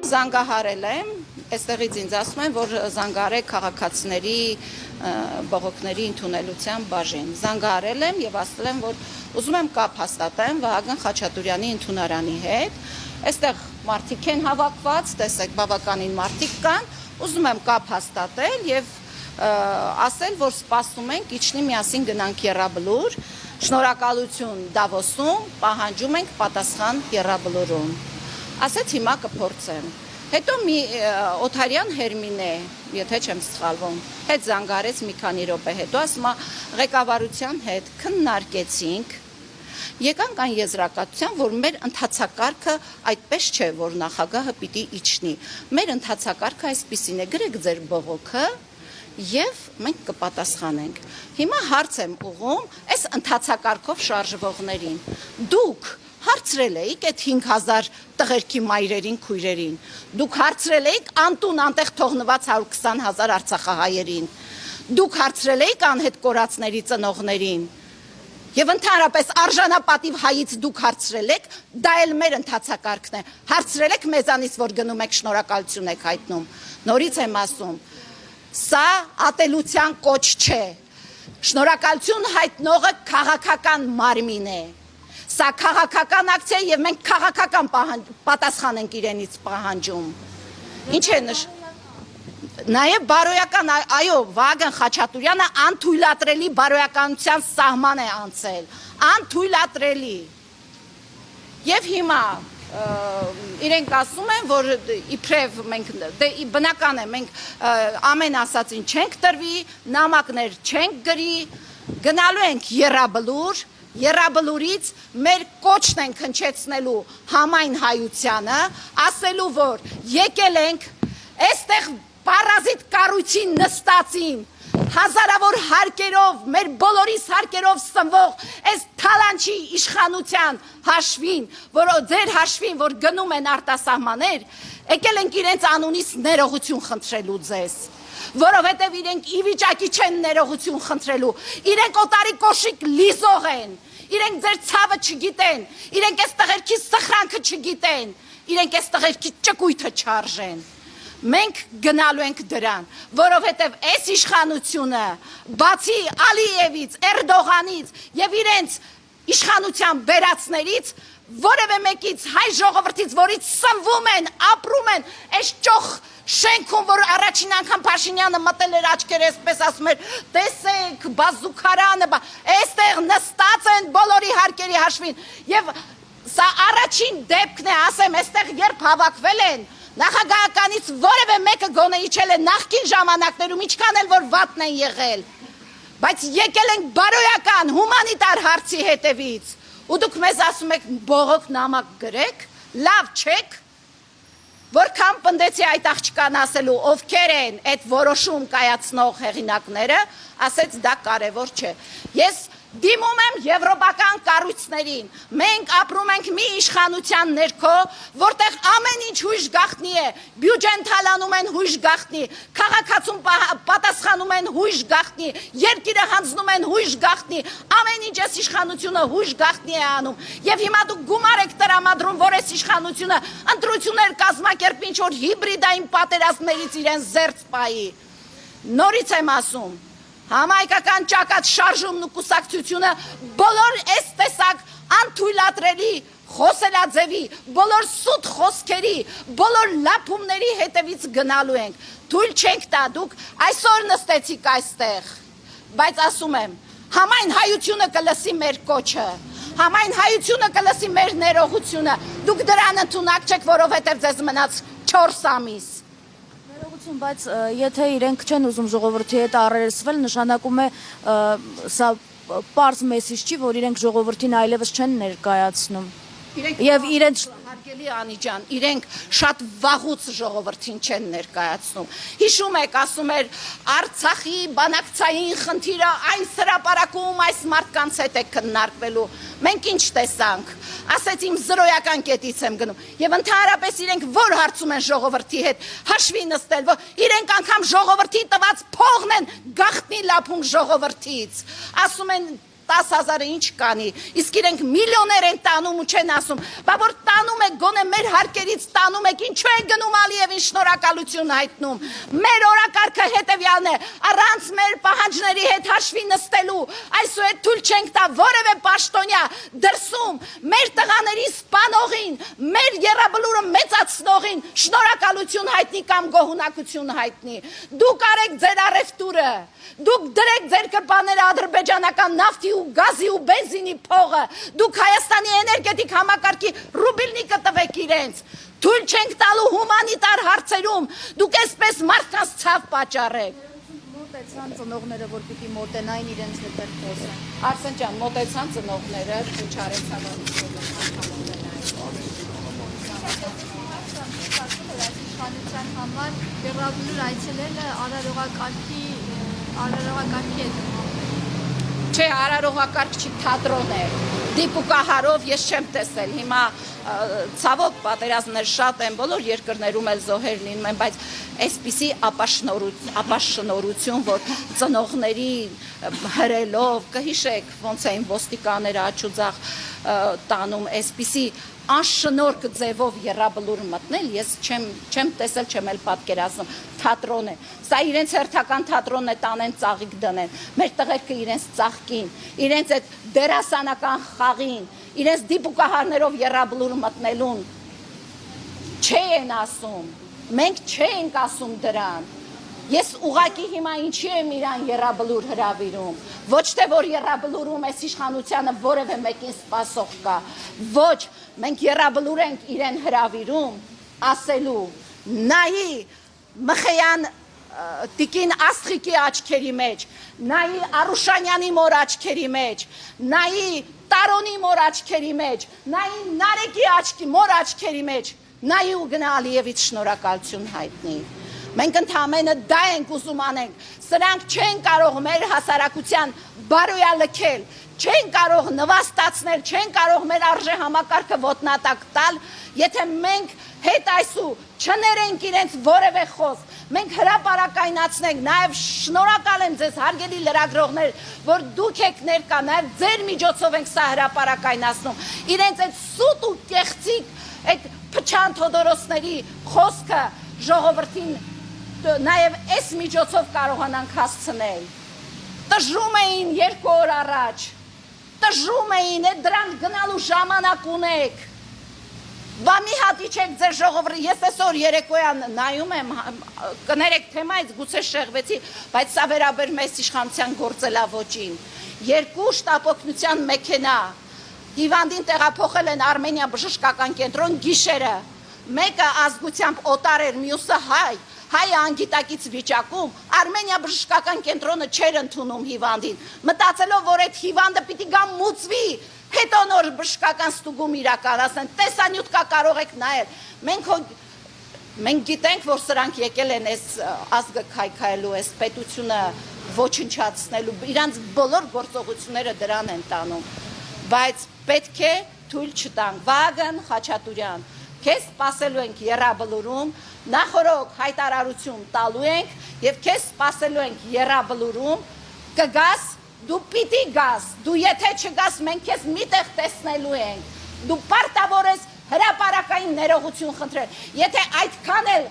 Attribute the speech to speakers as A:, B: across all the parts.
A: զանգահարել եմ, այստեղից ինձ ասում են, որ զանգահարեք քաղաքացիների բողոքների ընդունելության բաժին։ Զանգահարել եմ եւ ասել եմ, որ ուզում եմ կապ հաստատեմ Վահագն Խաչատուրյանի ընդունարանի հետ։ Այստեղ մարդիկ են հավաքված, տեսեք, բավականին մարդիկ կան, ուզում եմ կապ հաստատել եւ ասել, որ սպասում ենք, իջնի միասին գնանք Եռաբլուր, շնորհակալություն Դավոսում, պահանջում ենք պատասխան Եռաբլուրում։ Ասեց հիմա կփորձեմ։ Հետո մի Օթարյան Հերմինե, եթե չեմ սխալվում, հետ զանգարեց մի քանի րոպե հետո, ասում է ղեկավարության հետ քննարկեցինք, եկանք այն եզրակացության, որ մեր ընթացակարգը այդպես չէ, որ նախագահը պիտի իջնի։ Մեր ընթացակարգը այսպիսին է, գրեք ձեր բողոքը եւ մենք կպատասխանենք։ Հիմա հարց եմ ուղում այս ընթացակարգով շարժվողներին։ Դուք հարցրել էիք այդ 5000 տղերքի մայրերին, քույրերին։ Դուք հարցրել էիք անտուն անտեղ թողնված 120,000 արցախահայերին։ Դուք հարցրել էիք անհետ կորածների ծնողներին։ Եվ ընդհանրապես արժանապատիվ հայից դուք հարցրել եք, դա էլ մեր ընթացակարգն է։ Հարցրել եք մեզանից, որ գնում եք շնորհակալություն եք հայտնում։ Նորից եմ ասում, սա ատելության կոչ չէ։ Շնորհակալություն հայտնողը քաղաքական մարմին է։ Սա քաղաքական ակցիա եւ մենք քաղաքական պատասխան ենք իրենից պահանջում։ Ինչ է Նաև բարոյական, այո, Վահագն Խաչատուրյանը անթույլատրելի բարոյականության սահման է անցել, անթույլատրելի։ Եվ հիմա իրենք ասում են, որ իբրև մենք, բնական է, մենք ամեն ասածին չենք տրվի, նամակներ չենք գրի, գնալու ենք Եռաբլուր, Եռաբլուրից մեր կոչն ենք հնչեցնելու համայն հայությանը, ասելու, որ եկել ենք, այստեղ պարազիտ կառույցին նստածին, հազարավոր հարկերով, մեր բոլորիս հարկերով սնվող այս թալանչի իշխանության հաշվին, որ ձեր հաշվին, որ գնում են արտասահմաններ, եկել ենք իրենց անունից ներողություն խնդրելու ձեզ, որովհետև իրենք ի վիճակի չեն ներողություն խնդրելու, իրենք օտարի կոշիկ լիզող են, իրենք ձեր ցավը չգիտեն, իրենք այս տղերքի սխրանքը չգիտեն, իրենք այս տղերքի ճկույթը չարժեն։ Մենք գնալու ենք դրան, որովհետև այս իշխանությունը բացի Ալիևից, Էրդողանից եւ իրենց իշխանության բերածներից որևէ մեկից հայ ժողովրդից, որից սնվում են, ապրում են, այս ճոխ շենքում, որ առաջին անգամ Փաշինյանը մտել էր աչքերը, այսպես ասում էր, տեսեք, բազուկարանը, այստեղ նստած են բոլորի հարկերի հաշվին եւ սա առաջին դեպքն է, ասեմ, այստեղ երբ հավաքվել են նախագահականից որևէ մեկը գոնե իջել է նախկին ժամանակներում, ինչքան էլ որ վատն են եղել, բայց եկել ենք բարոյական, հումանիտար հարցի հետևից, ու դուք մեզ ասում եք բողոք նամակ գրեք, լավ չեք, որքան պնդեցի այդ աղջկան ասելու, ովքեր են այդ որոշում կայացնող հեղինակները, ասեց դա կարևոր չէ, ես դիմում եմ եվրոպական կառույցներին, մենք ապրում ենք մի իշխանության ներքո, որտեղ ամեն ինչ հույժ գաղտնի է, բյուջեն թալանում են հույժ գաղտնի, քաղաքացուն պատասխանում են հույժ գաղտնի, երկիրը հանձնում են հույժ գաղտնի, ամեն ինչ այս իշխանությունը հույժ գաղտնի է անում, եւ հիմա դուք գումար եք տրամադրում, որ այս իշխանությունը ընտրություններ կազմակերպի ինչ-որ հիբրիդային պատերազմներից իրեն զերծ պայի, նորից եմ ասում, համայնքական ճակատ շարժումն ու կուսակցությունը բոլոր այս տեսակ անթույլատրելի խոսելաձևի, բոլոր սուտ խոսքերի, բոլոր լափումների հետևից գնալու ենք, թույլ չենք տա, դուք այսօր նստեցիք այստեղ, բայց ասում եմ, համայն հայությունը կլսի մեր կոչը, համայն հայությունը կլսի մեր ներողությունը, դուք դրան ընդունակ չեք, որովհետև ձեզ մնաց 4 ամիս։
B: Բայց եթե իրենք չեն ուզում ժողովրդի հետ առերեսվել, նշանակում է սա պարզ մեսիջ չի, որ իրենք ժողովրդին այլևս չեն ներկայացնում։ Եվ իրենց
A: հարգելի Անի ջան, իրենք շատ վաղուց ժողովրդին չեն ներկայացնում։ Հիշում եք, ասում էր Արցախի բանակցային խնդիրը այս հրապարակում այս մարդկանց հետ է քննարկվելու։ Մենք ինչ տեսանք։ Ասեց իմ զրոյական կետից եմ գնում։ Եվ ընդհանրապես իրենք որ հարցում են ժողովրդի հետ հաշվի նստել, որ իրենք անգամ ժողովրդի տված փողն են գաղտնի լափում ժողովրդից։ Ասում են 10,000-ը ինչ կանի, իսկ իրենք միլիոներ են տանում ու չեն ասում, բա որ տանում եք գոնե մեր հարկերից տանում եք, ինչու եք գնում Ալիևին շնորհակալություն հայտնում, մեր օրակարգը հետևյալն է, առանց մեր պահանջների հետ հաշվի նստելու, այսուհետ թույլ չենք տա որևէ պաշտոնյա դրսում մեր տղաների սպանողին, մեր եռաբլուրը մեծացնողին շնորհակալություն հայտնի կամ գոհունակություն հայտնի, դուք արեք ձեր առևտուրը, դուք դրեք ձեր կրպաները ադրբեջանական նավթի ու գազի ու բենզինի փողը, դուք Հայաստանի էներգետիկ համակարգի ռուբիլնիկը տվեք իրենց, թույլ չենք տալու հումանիտար հարցերում, դուք այսպես մարդկանց ցավ պատճառեք։
B: Մոտեցան ծնողները, որ պիտի մոտենային իրենց հետ խոսեն։
A: Արսեն ջան, մոտեցան ծնողները, ինչ արեցան
C: իշխանության համար եռաբլուր այցելելը արարողակարգի հետ։
A: Չէ, արարողակարգչի թատրոն է, դիպուկահարով ես չեմ տեսել, հիմա ցավոք պատերազմներ շատ են, բոլոր երկրներում էլ զոհեր լինում են, բայց այսպիսի ապաշնորություն, որ ծնողների հրելով, կհիշեք, ոնց էին ոստիկանները աչուձախ տանում, այսպիսի անշնորհք ձևով եռաբլուր մտնել, ես չեմ տեսել, չեմ էլ պատկերացնում, թատրոն է, սա իրենց հերթական թատրոնն է, տանեն ծաղիկ դնեն, մեր տղերքը իրենց ծաղկին, իրենց այդ դերասանական խաղին, իրենց դիպուկահարներով եռաբլուր մտնելուն չեն ասում, մենք չենք ասում դրան, ես ուղակի հիմա ինչի եմ իրան եռաբլուր հրավիրում, ոչ թե որ եռաբլուրում այս իշխանությանը որևէ մեկին սպասող կա, ոչ, մենք եռաբլուր ենք իրեն հրավիրում, ասելու, նայի Մխեյան տիկին Աստղիկի աչքերի մեջ, նայի Արուշանյանի մոր աչքերի մեջ, նայի Տարոնի մոր աչքերի մեջ, նայի Նարեկի մոր աչքերի մեջ, նայի ու գնա Ալիևից շնորհակալություն հայտնի։ Մենք ընդհանրապես դա ենք ուզում անենք, սրանք չեն կարող մեր հասարակության բարոյա լքել, չեն կարող նվաստացնել, չեն կարող մեր արժե համակարգը ոտնատակ տալ, եթե մենք հետ այսու չներենք իրենց որևէ խոսք, մենք հրապարակայնացնենք, նաև շնորհակալ եմ ձեզ հարգելի լրագրողներ, որ դուք եք ներկա, նաև ձեր միջոցով ենք սա հրապարակայնացնում, իրենց այդ սուտ ու կեղծիկ, այդ փչան Թոդորոսների խոսքը ժողովրդին նաև այս միջոցով կարողանանք հասցնել, տժում էին 2 օր առաջ, տժում էին, այդ դրան գնալու ժամանակ ունեք, բա մի հատ իջեք ձեր ժողովրդի, ես այսօր երեկոյան նայում եմ, կներեք թեմայից գուցե շեղվեցի, բայց սա վերաբերում է իշխանության գործելավոճին, 2 շտապօգնության մեքենա, հիվանդին տեղափոխել են Արմենիա բժշկական կենտրոն գիշերը, մեկը ազգությամբ օտար էր, մյուսը հայը անգիտակից վիճակում, Արմենիա բժշկական կենտրոնը չէր ընդունում հիվանդին, մտածելով, որ այդ հիվանդը պիտի գա մուծվի, հետո նոր բժշկական ստուգում իրականացնեն, տեսանյութ կա կարող եք նայել, մենք գիտենք, որ սրանք եկել են այս ազգը քայքայելու, այս պետությունը ոչնչացնելու, իրանց բոլոր գործողությունները դրան են տանում, բայց պետք է թույլ չտանք, Վահագն Խաչատուրյան, քեզ սպասելու ենք եռաբլուրում, նախորոք հայտարարություն տալու ենք եւ քեզ սպասելու ենք եռաբլուրում, կգաս, դու պիտի գաս, դու եթե չգաս, մենք քեզ միտեղ տեսնելու ենք, դու պարտավոր ես հրապարակային ներողություն խնդրել, եթե այդքան էլ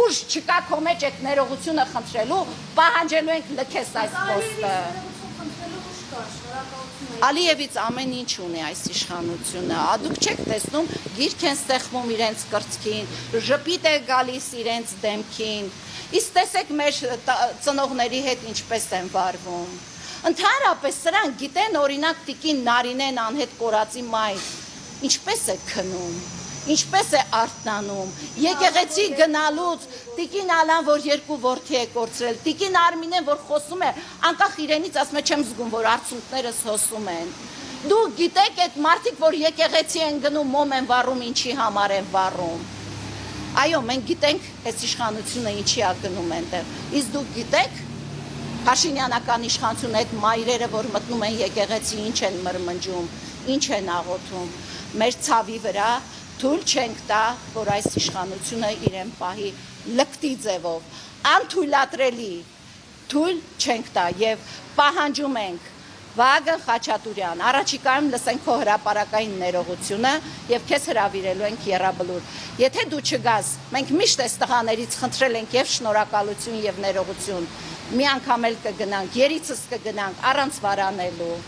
A: ուժ չկա քո մեջ այդ ներողությունը խնդրելու, պահանջելու ենք լքես այս պոստը։ Ալիևից ամեն ինչ ունի այս իշխանությունը, դուք չեք տեսնում, գիրք են ստեղծում իրենց կրծքին, ժպիտ է գալիս իրենց դեմքին, իսկ տեսեք մեր ծնողների հետ ինչպես են վարվում։ Ընդհանրապես սրանք գիտեն օրինակ տիկին Նարինեն անհետ կորածի մայր, ինչպես է քնում, ինչպես է արթնանում, եկեղեցի գնալուց, տիկին Ալան, որ 2 որդի է կորցրել, տիկին Արմինեն, որ խոսում է, անկախ իրենից ասում է չեմ զգում, որ արցունքներս հոսում են։ Դու գիտեք այդ մարդիկ, որ եկեղեցի են գնում, մոմ են վառում, ինչի համար են վառում։ Այո, մենք գիտենք այս իշխանությունը ինչի է գնում այնտեղ։ Իսկ դուք գիտեք Փաշինյանական իշխանությունը այդ մայրերը, որ մտնում են եկեղեցի, ինչ են մրմնջում, ինչ են աղոթում, մեր ցավի վրա թույլ չենք տա, որ այս իշխանությունը իրեն պահի լկտի ձևով, անթույլատրելի, թույլ չենք տա եւ պահանջում ենք Վահագն Խաչատուրյան, առաջիկայում լսենք քո հրապարակային ներողությունը եւ քեզ հրավիրելու ենք Եռաբլուր։ Եթե դու չգաս, մենք միշտ այս տղաներից խնդրել ենք եւ շնորհակալություն եւ ներողություն։ Մի անգամ էլ կգնանք, երիցս կգնանք առանց վարանելու։